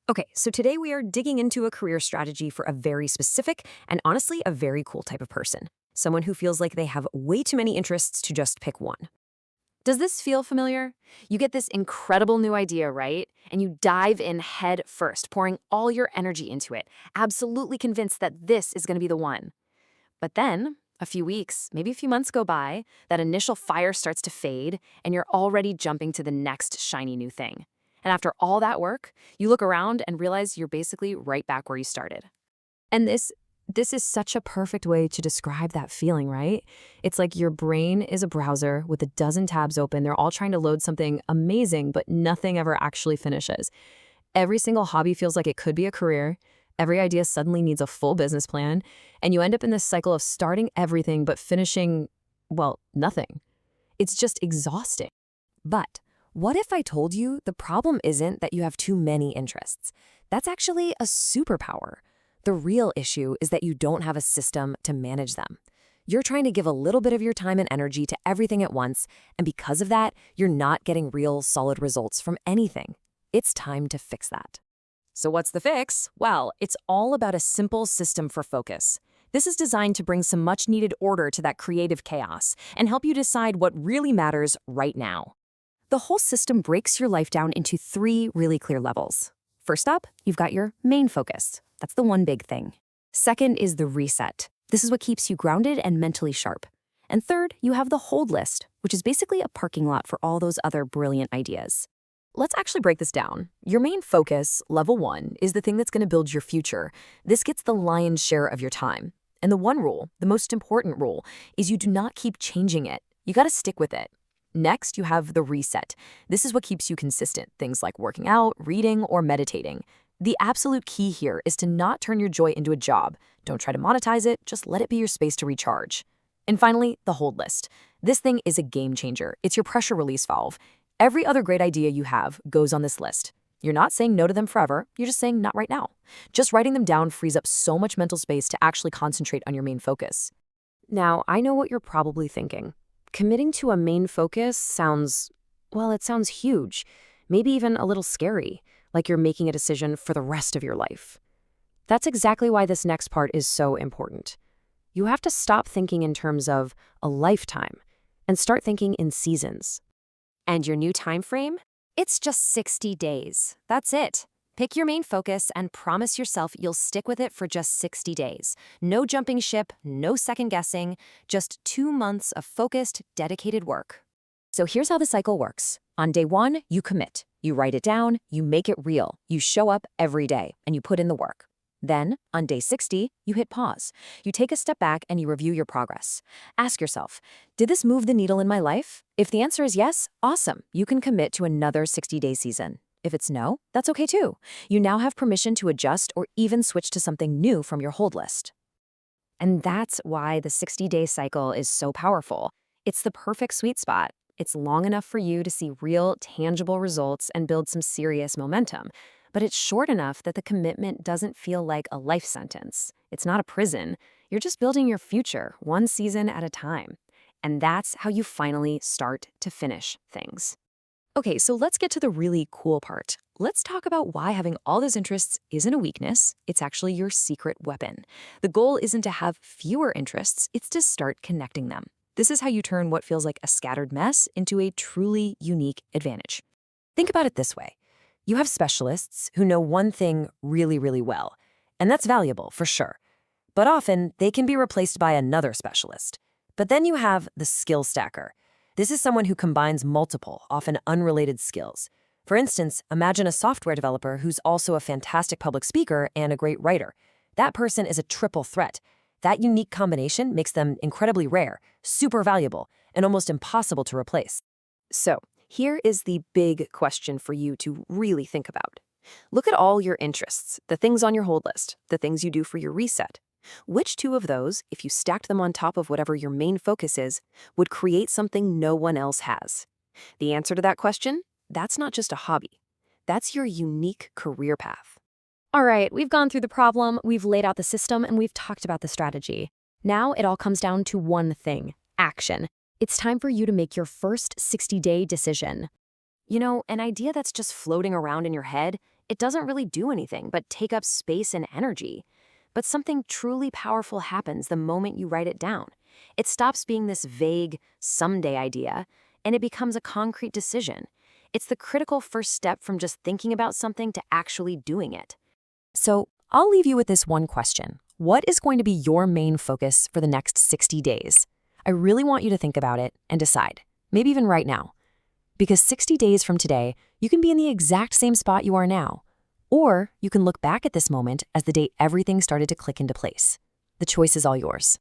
Okay, so today we are digging into a career strategy for a very specific and honestly a very cool type of person. Someone who feels like they have way too many interests to just pick one. Does this feel familiar? You get this incredible new idea, right? And you dive in head first, pouring all your energy into it, absolutely convinced that this is going to be the one. But then, a few weeks, maybe a few months go by, that initial fire starts to fade, and you're already jumping to the next shiny new thing. And after all that work, you look around and realize you're basically right back where you started. And this is such a perfect way to describe that feeling, right? It's like your brain is a browser with a dozen tabs open. They're all trying to load something amazing, but nothing ever actually finishes. Every single hobby feels like it could be a career. Every idea suddenly needs a full business plan, and you end up in this cycle of starting everything but finishing, well, nothing. It's just exhausting. But what if I told you the problem isn't that you have too many interests? That's actually a superpower. The real issue is that you don't have a system to manage them. You're trying to give a little bit of your time and energy to everything at once, and because of that, you're not getting real, solid results from anything. It's time to fix that. So what's the fix? Well, it's all about a simple system for focus. This is designed to bring some much-needed order to that creative chaos and help you decide what really matters right now. The whole system breaks your life down into three really clear levels. First up, you've got your main focus. That's the one big thing. Second is the reset. This is what keeps you grounded and mentally sharp. And third, you have the hold list, which is basically a parking lot for all those other brilliant ideas. Let's actually break this down. Your main focus, level one, is the thing that's going to build your future. This gets the lion's share of your time. And the one rule, the most important rule, is you do not keep changing it. You got to stick with it. Next, you have the reset. This is what keeps you consistent, things like working out, reading, or meditating. The absolute key here is to not turn your joy into a job. Don't try to monetize it, just let it be your space to recharge. And finally, the hold list. This thing is a game changer. It's your pressure release valve. Every other great idea you have goes on this list. You're not saying no to them forever, you're just saying not right now. Just writing them down frees up so much mental space to actually concentrate on your main focus. Now, I know what you're probably thinking. Committing to a main focus sounds, well, it sounds huge, maybe even a little scary, like you're making a decision for the rest of your life. That's exactly why this next part is so important. You have to stop thinking in terms of a lifetime and start thinking in seasons. And your new time frame? It's just 60 days. That's it. Pick your main focus and promise yourself you'll stick with it for just 60 days. No jumping ship, no second guessing, just 2 months of focused, dedicated work. So here's how the cycle works. On day one, you commit. You write it down, you make it real. You show up every day, and you put in the work. Then, on day 60, you hit pause. You take a step back and you review your progress. Ask yourself, did this move the needle in my life? If the answer is yes, awesome. You can commit to another 60-day season. If it's no, that's okay too. You now have permission to adjust or even switch to something new from your hold list. And that's why the 60-day cycle is so powerful. It's the perfect sweet spot. It's long enough for you to see real, tangible results and build some serious momentum. But it's short enough that the commitment doesn't feel like a life sentence. It's not a prison. You're just building your future, one season at a time. And that's how you finally start to finish things. Okay, so let's get to the really cool part. Let's talk about why having all those interests isn't a weakness. It's actually your secret weapon. The goal isn't to have fewer interests, it's to start connecting them. This is how you turn what feels like a scattered mess into a truly unique advantage. Think about it this way. You have specialists who know one thing really, really well, and that's valuable for sure. But often, they can be replaced by another specialist. But then you have the skill stacker. This is someone who combines multiple, often unrelated skills. For instance, imagine a software developer who's also a fantastic public speaker and a great writer. That person is a triple threat. That unique combination makes them incredibly rare, super valuable, and almost impossible to replace. So, here is the big question for you to really think about. Look at all your interests, the things on your hold list, the things you do for your reset. Which two of those, if you stacked them on top of whatever your main focus is, would create something no one else has? The answer to that question? That's not just a hobby. That's your unique career path. All right, we've gone through the problem, we've laid out the system, and we've talked about the strategy. Now it all comes down to one thing: action. It's time for you to make your first 60-day decision. You know, an idea that's just floating around in your head, it doesn't really do anything but take up space and energy. But something truly powerful happens the moment you write it down. It stops being this vague, someday idea, and it becomes a concrete decision. It's the critical first step from just thinking about something to actually doing it. So I'll leave you with this one question. What is going to be your main focus for the next 60 days? I really want you to think about it and decide, maybe even right now. Because 60 days from today, you can be in the exact same spot you are now. Or you can look back at this moment as the day everything started to click into place. The choice is all yours.